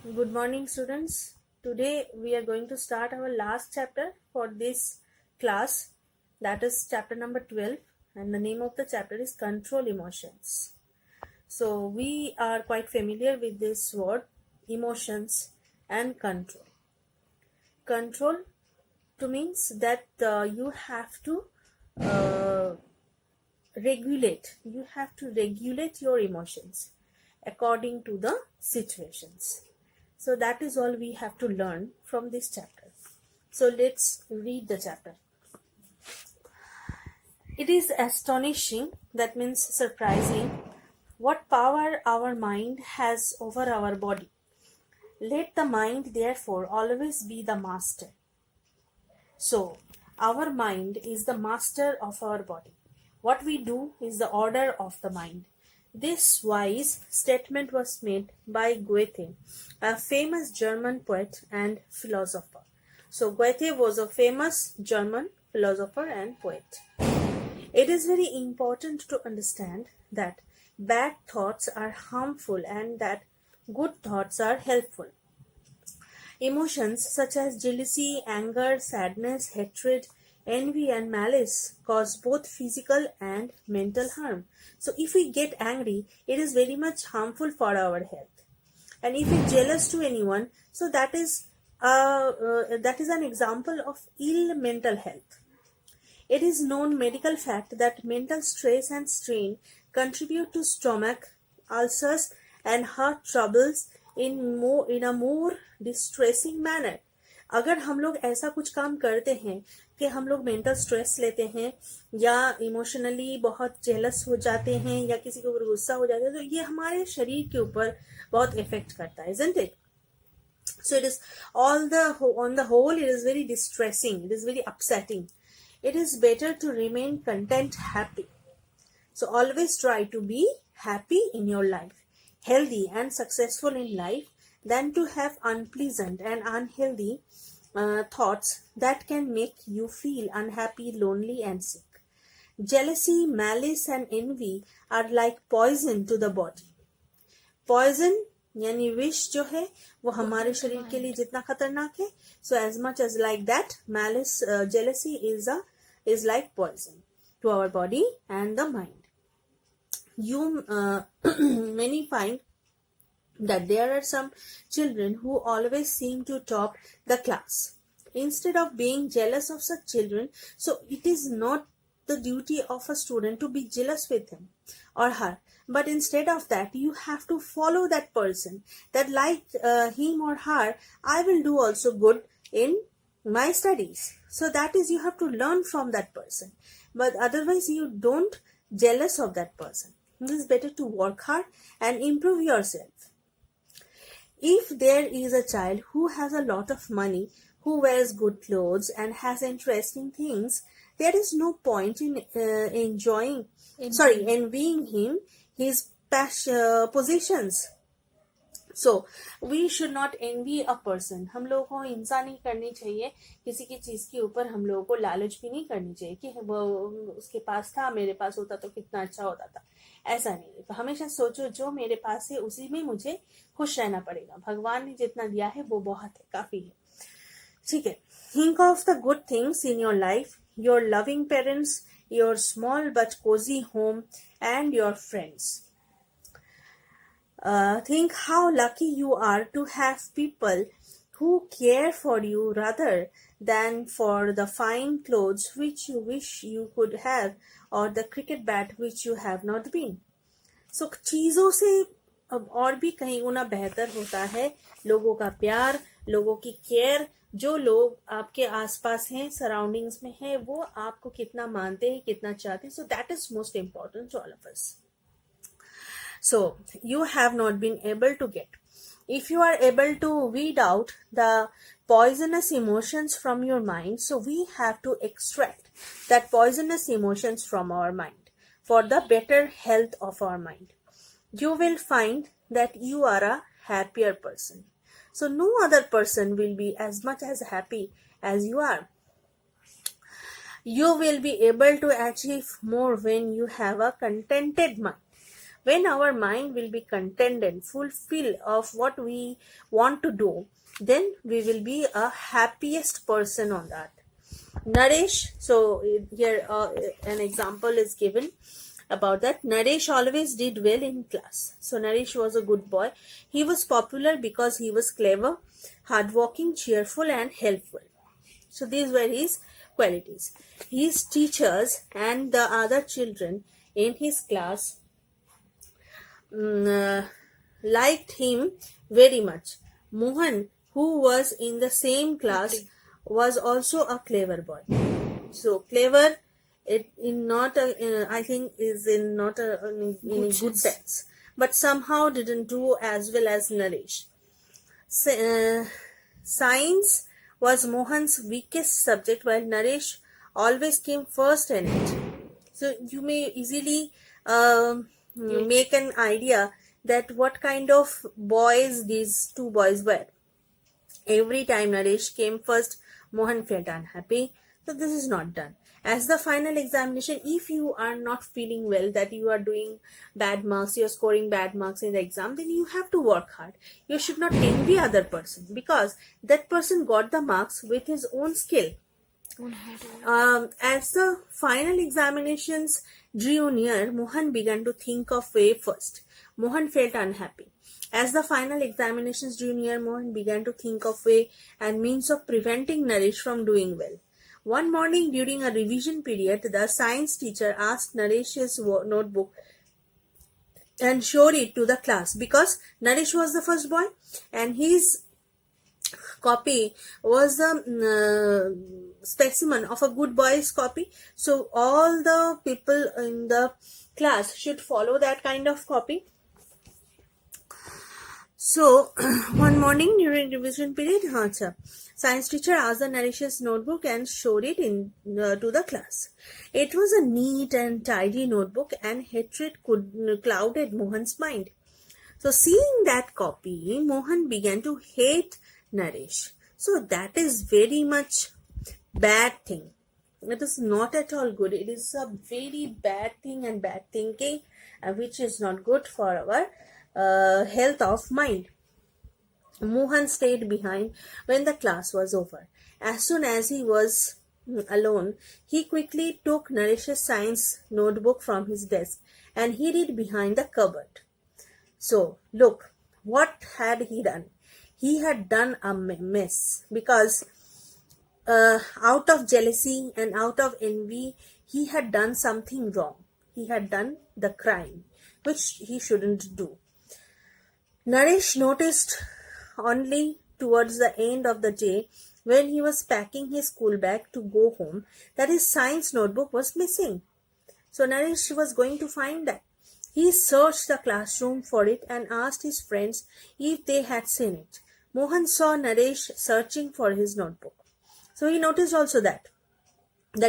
Good morning, students. Today we are going to start our last chapter for this class, that is chapter number 12, and the name of the chapter is Control Emotions. So, we are quite familiar with this word, emotions and control. Control to means that you have to uh, regulate your emotions according to the situations. So that is all we have to learn from this chapter. So let's read the chapter. It is astonishing, that means surprising, what power our mind has over our body. Let the mind therefore always be the master. So, our mind is the master of our body. What we do is the order of the mind. This wise statement was made by Goethe, a famous German poet and philosopher. So, Goethe was a famous German philosopher and poet. It is very important to understand that bad thoughts are harmful and that good thoughts are helpful. Emotions such as jealousy, anger, sadness, hatred, envy, and malice cause both physical and mental harm. So, if we get angry, it is very much harmful for our health. And if we're jealous to anyone, so that is an example of ill mental health. It is known medical fact that mental stress and strain contribute to stomach ulcers and heart troubles in a more distressing manner. अगर हम लोग ऐसा कुछ काम करते हैं कि हम लोग मेंटल स्ट्रेस लेते हैं या इमोशनली बहुत जेलस हो जाते हैं या किसी के ऊपर गुस्सा हो जाते हैं, तो ये हमारे शरीर के ऊपर बहुत इफेक्ट करता है, isn't it? So it is on the whole, it is very distressing, it is very upsetting. It is better to remain content, happy. So always try to be happy in your life, healthy and successful in life, than to have unpleasant and unhealthy thoughts that can make you feel unhappy, lonely, and sick. Jealousy, malice, and envy are like poison to the body. Poison यानी विष जो है वो हमारे शरीर के लिए जितना खतरनाक है, so as much as like that, malice, jealousy is like poison to our body and the mind. You many find that there are some children who always seem to top the class. Instead of being jealous of such children, so it is not the duty of a student to be jealous with him or her, but instead of that you have to follow that person, that like him or her, I will do also good in my studies. So that is, you have to learn from that person, but otherwise you don't jealous of that person. It is better to work hard and improve yourself. If there is a child who has a lot of money, who wears good clothes and has interesting things, there is no point in envying him his possessions. So we should not envy a person. हम लोगों को हिंसा नहीं करनी चाहिए, किसी की चीज के ऊपर हम लोगों को लालच भी नहीं करनी चाहिए कि वो उसके पास था, मेरे पास होता तो कितना अच्छा होता था. ऐसा नहीं. तो हमेशा सोचो जो मेरे पास है उसी में मुझे खुश रहना पड़ेगा. भगवान ने जितना दिया है वो बहुत है, काफी है. ठीक है. Think of the good things in your life, your loving parents, your small but cozy home, and your friends. Think how lucky you are to have people who care for you rather than for the fine clothes which you wish you could have or the cricket bat which you have not been. So चीजों से और भी कहीं गुना बेहतर होता है लोगों का प्यार, लोगों की केयर. जो लोग आपके आसपास हैं, सराउंडिंग्स में हैं, वो आपको कितना मानते हैं, कितना चाहते हैं. So that is most important to all of us. So you have not been able to get. If you are able to weed out the poisonous emotions from your mind, so we have to extract that poisonous emotions from our mind for the better health of our mind. You will find that you are a happier person. So no other person will be as much as happy as you are. You will be able to achieve more when you have a contented mind. When our mind will be contented, fulfilled of what we want to do, then we will be a happiest person on that. Naresh, so here an example is given about that. Naresh always did well in class. So Naresh was a good boy. He was popular because he was clever, hardworking, cheerful, and helpful. So these were his qualities. His teachers and the other children in his class liked him very much. Mohan, who was in the same class, was also a clever boy. So clever, it in not a, I think is in not a in a good sense, but somehow didn't do as well as Naresh. Science was Mohan's weakest subject, while Naresh always came first in it. So you may easily make an idea that what kind of boys these two boys were. Every time Naresh came first, Mohan felt unhappy. So this is not done. As the final examination, if you are not feeling well, that you are doing bad marks, you are scoring bad marks in the exam, then you have to work hard. You should not envy other person, because that person got the marks with his own skill. As the final examinations drew near, Mohan began to think of way first. Mohan felt unhappy. As the final examinations drew near, Mohan began to think of way and means of preventing Naresh from doing well. One morning during a revision period, the science teacher asked Naresh's notebook and showed it to the class, because Naresh was the first boy and his copy was a specimen of a good boy's copy. So all the people in the class should follow that kind of copy. So one morning during revision period, science teacher asked the Naresh's notebook and showed it to the class. It was a neat and tidy notebook, and hatred clouded Mohan's mind. So seeing that copy, Mohan began to hate Naresh. So that is very much bad thing. It is not at all good. It is a very bad thing and bad thinking, which is not good for our health of mind. Mohan stayed behind when the class was over. As soon as he was alone, he quickly took Naresh's science notebook from his desk and hid it behind the cupboard. So, look, what had he done? He had done a mess, because out of jealousy and out of envy, he had done something wrong. He had done the crime, which he shouldn't do. Naresh noticed only towards the end of the day, when he was packing his school bag to go home, that his science notebook was missing. So Naresh was going to find that. He searched the classroom for it and asked his friends if they had seen it. Mohan saw Naresh searching for his notebook. So he noticed also that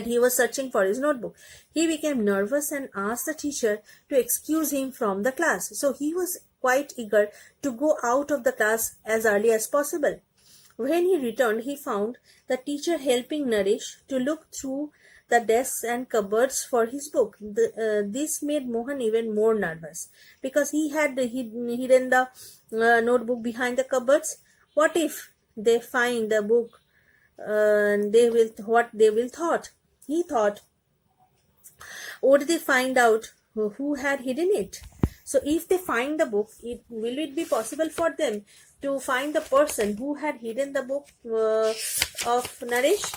he was searching for his notebook. He became nervous and asked the teacher to excuse him from the class. So he was quite eager to go out of the class as early as possible. When he returned, he found the teacher helping Naresh to look through the desks and cupboards for his book. This made Mohan even more nervous, because he had hidden the notebook behind the cupboards. What if they find the book? They will thought. He thought, would they find out who had hidden it? So if they find the book, will it be possible for them to find the person who had hidden the book of Naresh?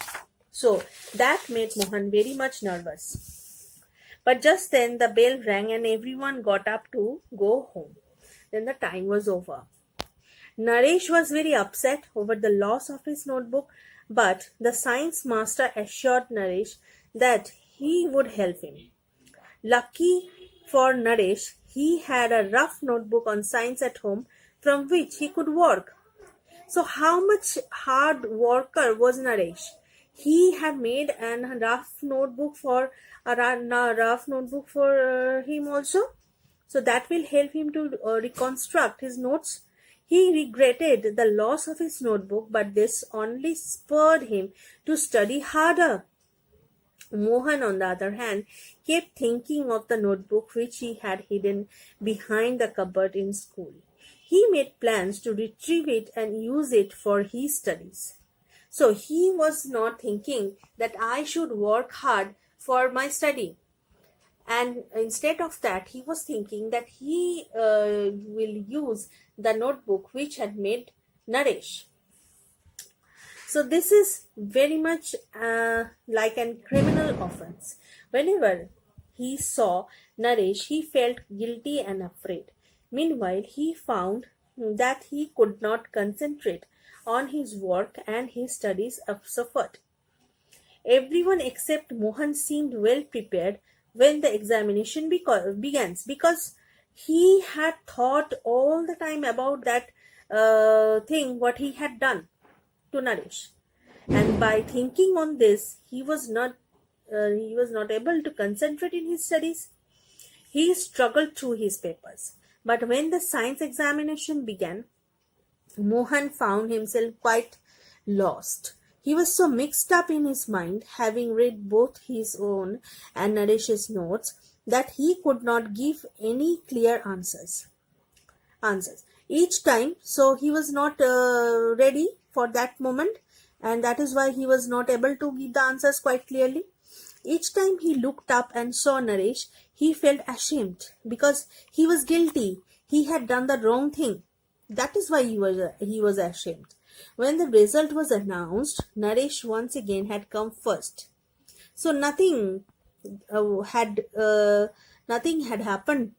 So that made Mohan very much nervous. But just then the bell rang and everyone got up to go home. Then the time was over. Naresh was very upset over the loss of his notebook, but the science master assured Naresh that he would help him. Lucky for Naresh, he had a rough notebook on science at home from which he could work. So how much hard worker was Naresh? He had made a rough notebook for him also. So that will help him to reconstruct his notes. He regretted the loss of his notebook, but this only spurred him to study harder. Mohan, on the other hand, kept thinking of the notebook which he had hidden behind the cupboard in school. He made plans to retrieve it and use it for his studies. So he was not thinking that I should work hard for my study. And instead of that, he was thinking that he will use the notebook which had made Naresh. So this is very much like a criminal offense. Whenever he saw Naresh, he felt guilty and afraid. Meanwhile, he found that he could not concentrate on his work and his studies suffered. Everyone except Mohan seemed well prepared when the examination begins, because he had thought all the time about that thing what he had done to Naresh, and by thinking on this, he was not able to concentrate in his studies. He struggled through his papers, but when the science examination began, Mohan found himself quite lost. He was so mixed up in his mind, having read both his own and Naresh's notes, that he could not give any clear answers each time. So he was not ready for that moment, and that is why he was not able to give the answers quite clearly. Each time he looked up and saw Naresh, he felt ashamed because he was guilty. He had done the wrong thing. That is why he was ashamed. When the result was announced, Naresh once again had come first. So uh, had nothing had happened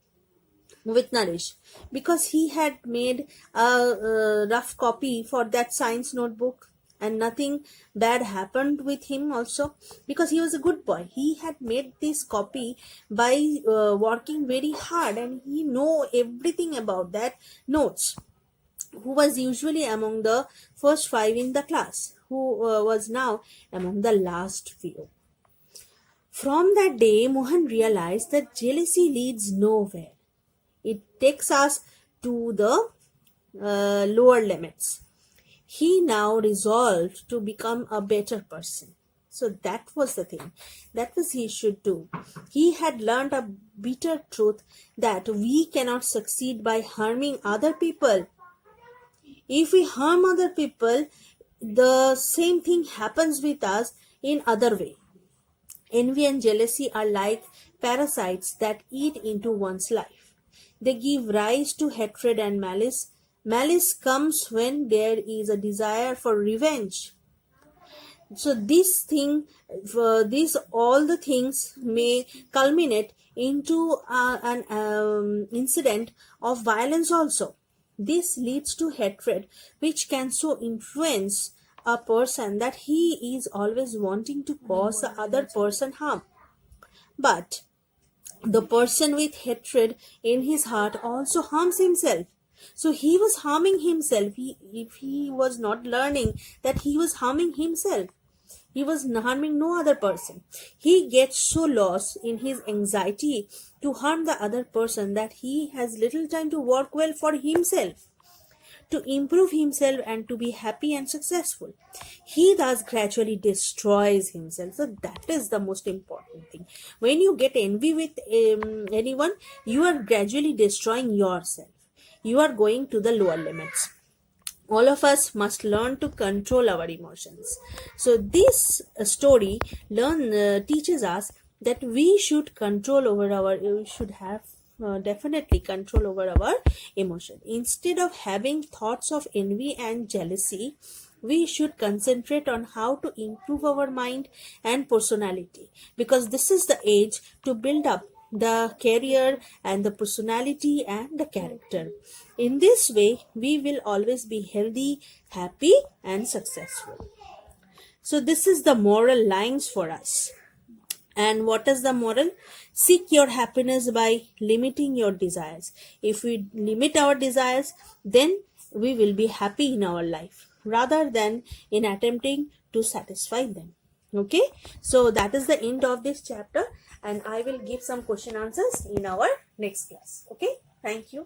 with Naresh, because he had made a rough copy for that science notebook, and nothing bad happened with him also, because he was a good boy. He had made this copy by working very hard, and he know everything about that notes. Who was usually among the first five in the class, who was now among the last few. From that day, Mohan realized that jealousy leads nowhere. It takes us to the lower limits. He now resolved to become a better person. So that was the thing. That was he should do. He had learned a bitter truth that we cannot succeed by harming other people. If we harm other people, the same thing happens with us in other way. Envy and jealousy are like parasites that eat into one's life. They give rise to hatred and malice. Malice comes when there is a desire for revenge. So all the things may culminate into an incident of violence also. This leads to hatred, which can so influence a person that he is always wanting to cause the other person harm. But the person with hatred in his heart also harms himself. So he was harming himself. If he was not learning that he was harming himself, he was harming no other person. He gets so lost in his anxiety to harm the other person that he has little time to work well for himself, to improve himself and to be happy and successful. He thus gradually destroys himself. So that is the most important thing. When you get envy with anyone, you are gradually destroying yourself. You are going to the lower limits. All of us must learn to control our emotions. So this story teaches us that we should we should have definitely control over our emotion. Instead of having thoughts of envy and jealousy, we should concentrate on how to improve our mind and personality, because this is the age to build up the career and the personality and the character. In this way, we will always be healthy, happy, and successful. So, this is the moral lines for us. And what is the moral? Seek your happiness by limiting your desires. If we limit our desires, then we will be happy in our life rather than in attempting to satisfy them. Okay, so that is the end of this chapter, and I will give some question answers in our next class. Okay, thank you.